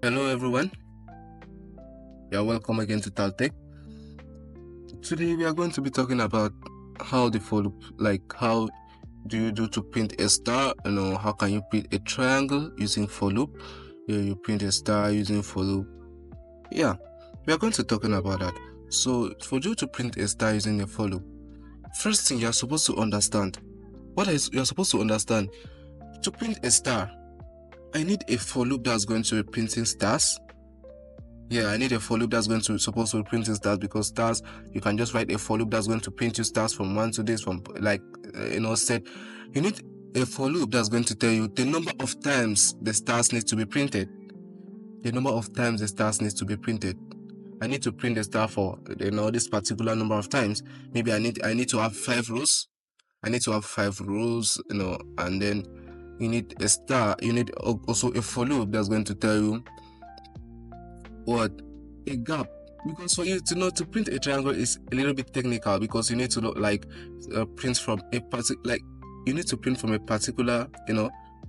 Hello everyone, you're welcome again to Taltech. Today we are going to be talking about how the for loop, like how do you do to print a star, how can you print a triangle using for loop. You print a star using for loop. Yeah, we are going to be talking about that. So for you to print a star using a for loop, first thing you're supposed to understand, you're supposed to understand, to print a star, I need a for loop that's going to be printing stars. Yeah, I need a for loop that's going to supposed to print stars, because stars, you can just write a for loop that's going to print you stars from 1 to this, from set. You need a for loop that's going to tell you the number of times the stars need to be printed. The number of times the stars needs to be printed. I need to print the star for this particular number of times. Maybe I need to have 5 rows. I need to have 5 rows, and then you need a star. You need also a for loop that's going to tell you what a gap, because for you to print a triangle is a little bit technical, because you need to print from a particular, you need to print from a particular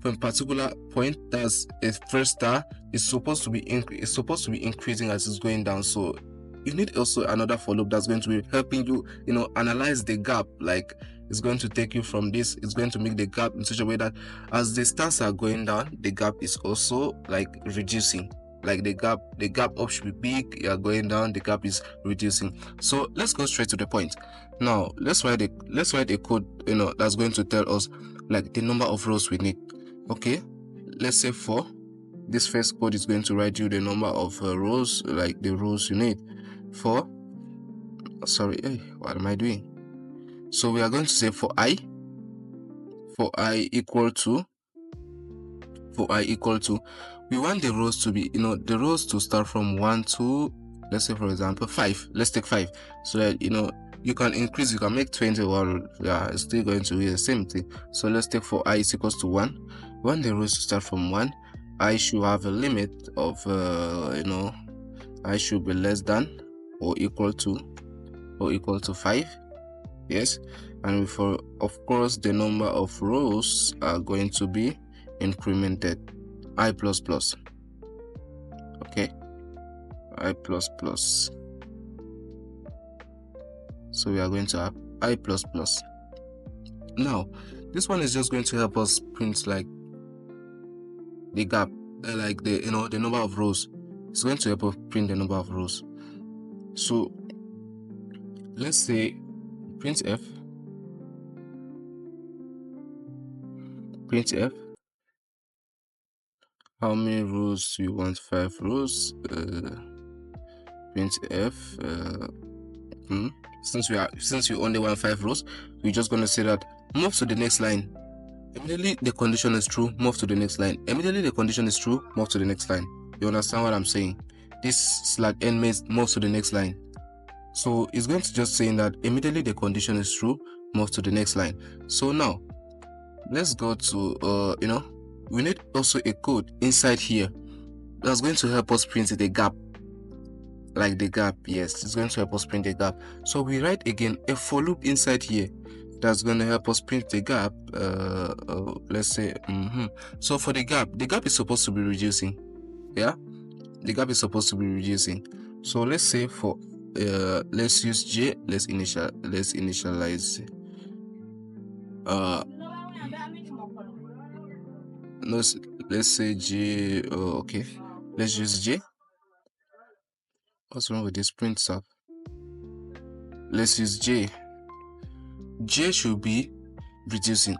from a particular point. That's a first star is supposed to be increasing as it's going down. So you need also another for loop that's going to be helping you analyze the gap. Like, it's going to take you from this, it's going to make the gap in such a way that as the stars are going down, the gap is also like reducing. Like the gap up should be big, you are going down, the gap is reducing. So let's go straight to the point. Now let's write a code that's going to tell us like the number of rows we need. Okay, let's say for this first code is going to write you the number of rows, like the rows you need for what am I doing? So we are going to say for i equal to we want the rows to be the rows to start from 1 to, let's say for example 5. Let's take 5, so that you can increase, you can make 21. Yeah, it's still going to be the same thing. So let's take for I is equals to 1. We want the rows to start from 1. I should have a limit of I should be less than or equal to 5. Yes, and for, of course, the number of rows are going to be incremented I++. Okay, I++. So we are going to have I++. Now this one is just going to help us print like the gap, like the the number of rows. It's going to help us print the number of rows. So let's say printf how many rows you want? 5 rows. Printf since we only want 5 rows, we're just going to say that move to the next line. Immediately the condition is true, move to the next line. Immediately the condition is true, move to the next line. You understand what I'm saying? This /n means move to the next line. So it's going to just saying that immediately the condition is true, move to the next line. So now let's go to we need also a code inside here that's going to help us print the gap. Like the gap, yes, it's going to help us print the gap. So we write again a for loop inside here that's going to help us print the gap. Let's say so for the gap is supposed to be reducing. Yeah, the gap is supposed to be reducing. So let's say for let's use j, let's initialize no, let's say j. Okay, let's use j. What's wrong with this print stuff? Let's use j. J should be reducing.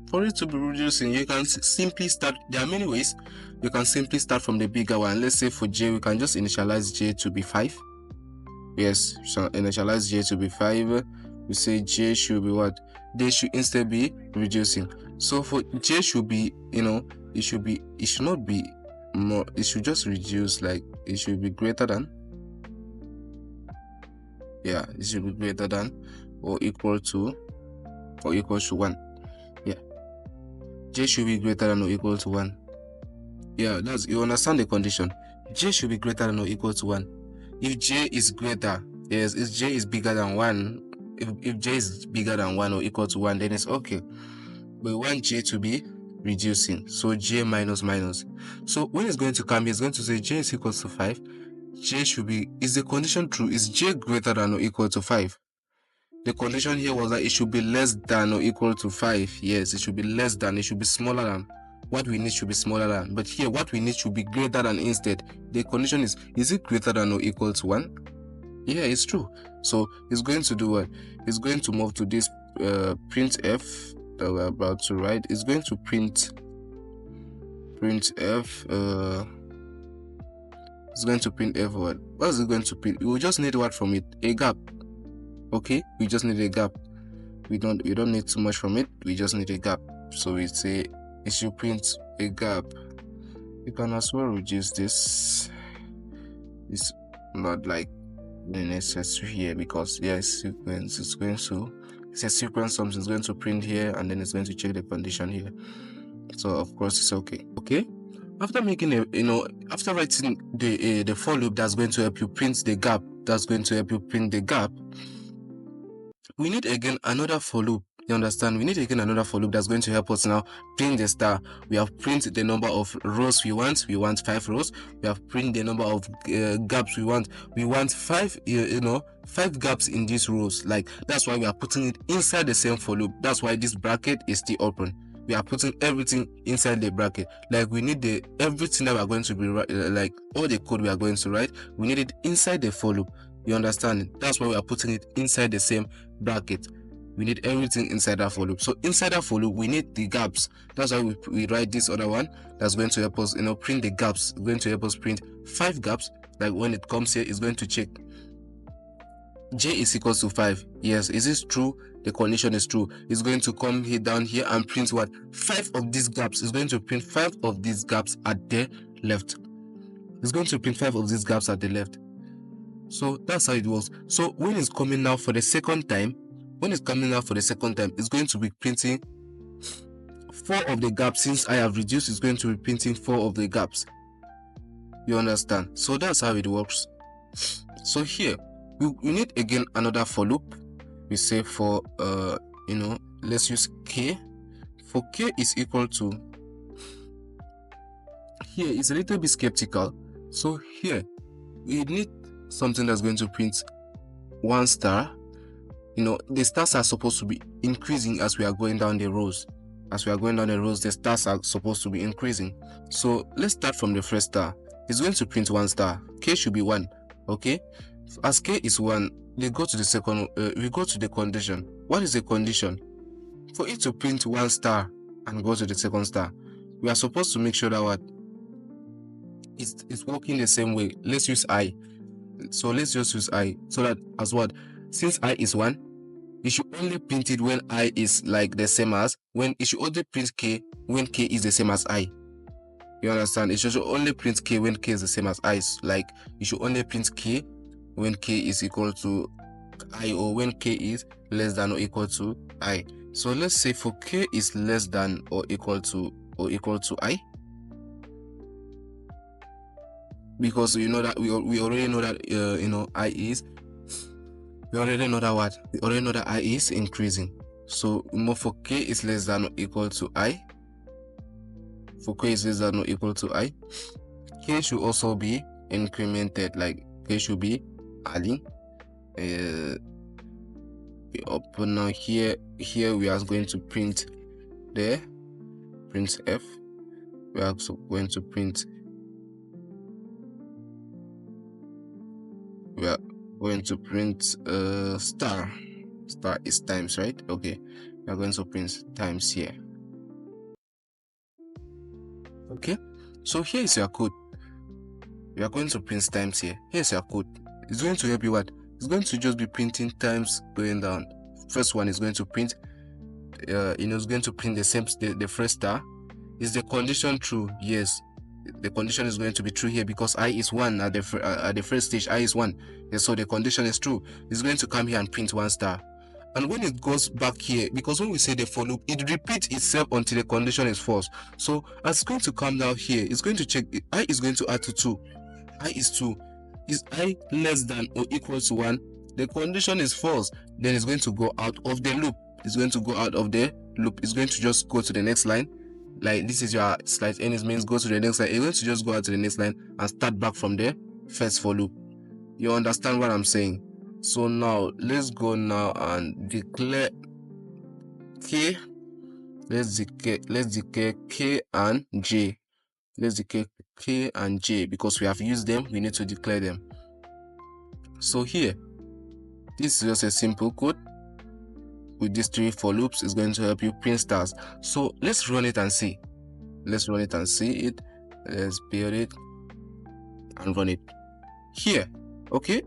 For it to be reducing, you can simply start. There are many ways. You can simply start from the bigger one. Let's say for j, we can just initialize j to be 5. Yes, so initialize j to be 5. We say j should be what? They should instead be reducing. So for j should be, it should not be more, it should just reduce, like it should be greater than. Yeah, it should be greater than or equal to 1. Yeah, j should be greater than or equal to 1. Yeah, you understand the condition. J should be greater than or equal to 1. If j is greater, yes, if j is bigger than 1, if j is bigger than 1 or equal to 1, then it's okay. But we want j to be reducing, so j minus minus. So when it's going to come here, it's going to say j is equals to 5. J should be, is the condition true? Is j greater than or equal to 5? The condition here was that it should be less than or equal to 5. Yes, it should be less than, it should be smaller than. What we need should be smaller than. But here, what we need should be greater than instead. The condition is it greater than or equal to 1? Yeah, it's true. So it's going to do what? It's going to move to this printf that we're about to write. It's going to printf. It's going to printf what? What is it going to print? We will just need what from it? A gap. Okay, we just need a gap. We don't need too much from it. We just need a gap. So we say it should print a gap. You can as well reduce this. It's not like the necessary here, because sequence is going to, it's a sequence, something's going to print here, and then it's going to check the condition here. So of course it's okay. After making after writing the for loop that's going to help you print the gap, we need again another for loop. You understand? We need again another for loop that's going to help us now print the star. We have printed the number of rows we want 5 rows. We have printed the number of gaps we want 5 5 gaps in these rows. Like, that's why we are putting it inside the same for loop. That's why this bracket is still open. We are putting everything inside the bracket. Like, we need everything that we are going to be like all the code we are going to write, we need it inside the for loop. You understand? That's why we are putting it inside the same bracket. We need everything inside that for loop. So inside that for loop, we need the gaps. That's why we write this other one that's going to help us print the gaps. It's going to help us print 5 gaps. Like, when it comes here, it's going to check j is equals to 5. Yes, is this true? The condition is true. It's going to come here down here and print what? 5 of these gaps. It's going to print 5 of these gaps at the left. It's going to print 5 of these gaps at the left. So that's how it works. So when it's coming now for the second time, it's going to be printing 4 of the gaps. Since I have reduced, it's going to be printing 4 of the gaps. You understand? So that's how it works. So here we need again another for loop. We say for let's use k. For k is equal to, here it's a little bit skeptical. So here we need something that's going to print 1 star. The stars are supposed to be increasing as we are going down the rows. The stars are supposed to be increasing. So let's start from the first star. It's going to print 1 star. K should be 1. Okay, as k is 1, we go to the second. We go to the condition. What is the condition? For it to print 1 star and go to the second star, we are supposed to make sure that what it's working the same way. Let's use I. So let's just use I, so that as what, since I is 1, it should only print it when I is like the same as, when it should only print k when k is the same as I. You understand? It should only print k when k is the same as I. Like, it should only print k when k is equal to I, or when k is less than or equal to I. So let's say for k is less than or equal to I, because you know that we already know that I is, we already know that I is increasing. So for k is less than or equal to I, k should also be incremented. Like, k should be adding. Open now. Here we are going to print the printf. We are also going to print, star is times, right? Okay, we are going to print times here. Okay, so here is your code. We are going to print times here. Here's your code. It's going to help you what? It's going to just be printing times going down. First one is going to print it's going to print the same, the first star. Is the condition true? Yes, the condition is going to be true here, because I is 1 at the first stage. I is 1. Yes, so the condition is true. It's going to come here and print 1 star. And when it goes back here, because when we say the for loop, it repeats itself until the condition is false. So as it's going to come down here, it's going to check, I is going to add to 2. I is 2. Is I less than or equal to 1? The condition is false. Then it's going to go out of the loop. It's going to just go to the next line. like this is your slide n, means go to the next line. You're going to just go out to the next line and start back from the first for loop. You understand what I'm saying? So now let's go now and declare k. Let's declare k and j. Let's declare k and j because we have used them. We need to declare them. So here, this is just a simple code with these 3 for loops. Is going to help you print stars. So let's run it and see. Let's run it and see it. Let's build it and run it here. Okay,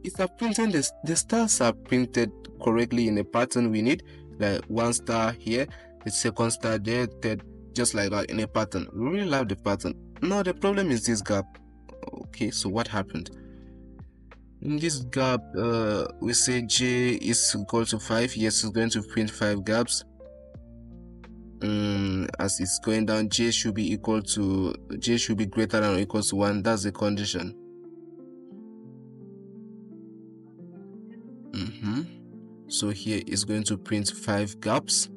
it's printing the stars are printed correctly in the pattern we need, like 1 star here, the 2nd star there, third, just like that in a pattern. We really love the pattern. Now the problem is this gap. Okay, so what happened in this gap? We say j is equal to 5. Yes, it's going to print 5 gaps. As it's going down, j should be greater than or equal to 1. That's the condition. So here is going to print 5 gaps.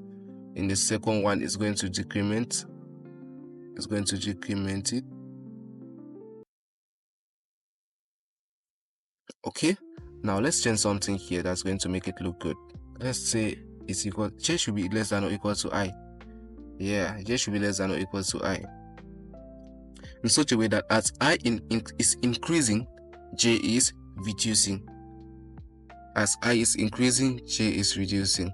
In the second one, it's going to decrement. It's going to decrement it. Okay, now let's change something here that's going to make it look good. Let's say it's equal, j should be less than or equal to I. Yeah, j should be less than or equal to I, in such a way that as I is increasing, j is reducing. As I is increasing, j is reducing.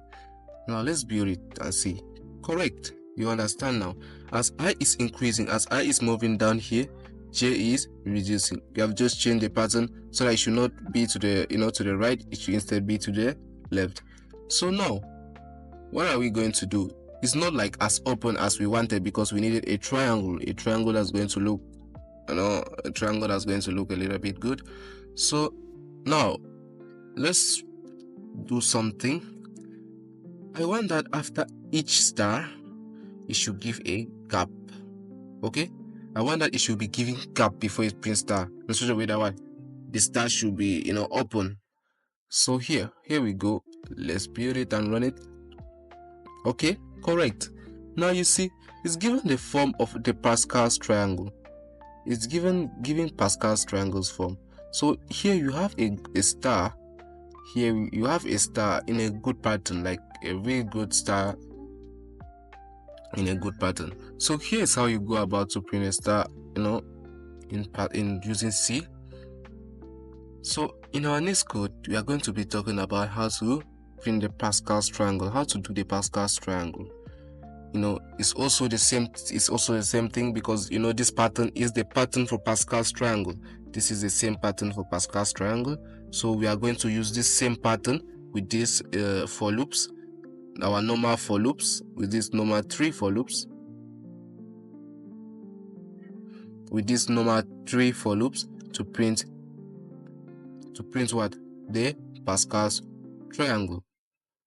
Now let's build it and see. Correct. You understand now? As I is increasing, as I is moving down here, j is reducing. You have just changed the pattern so that it should not be to the to the right. It should instead be to the left. So now, what are we going to do? It's not like as open as we wanted because we needed a triangle. A triangle that's going to look, a triangle that's going to look a little bit good. So now, let's do something. I want that after each star, it should give a gap. Okay? I want that it should be giving gap before it prints star. In such a way that the star should be, open. So here we go. Let's build it and run it. Okay, correct. Now you see, it's given the form of the Pascal's triangle. It's giving Pascal's triangles form. So here you have a star. Here you have a star in a good pattern, like a really good star in a good pattern. So here's how you go about to print a star, in using C. So in our next code, we are going to be talking about how to print the Pascal's triangle, how to do the Pascal's triangle. It's also the same thing because this pattern is the pattern for Pascal's triangle. This is the same pattern for Pascal's triangle. So we are going to use this same pattern with these for loops, our normal for loops, with this normal 3 for loops, with this normal 3 for loops to print what? The Pascal's triangle.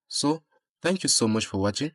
So thank you so much for watching.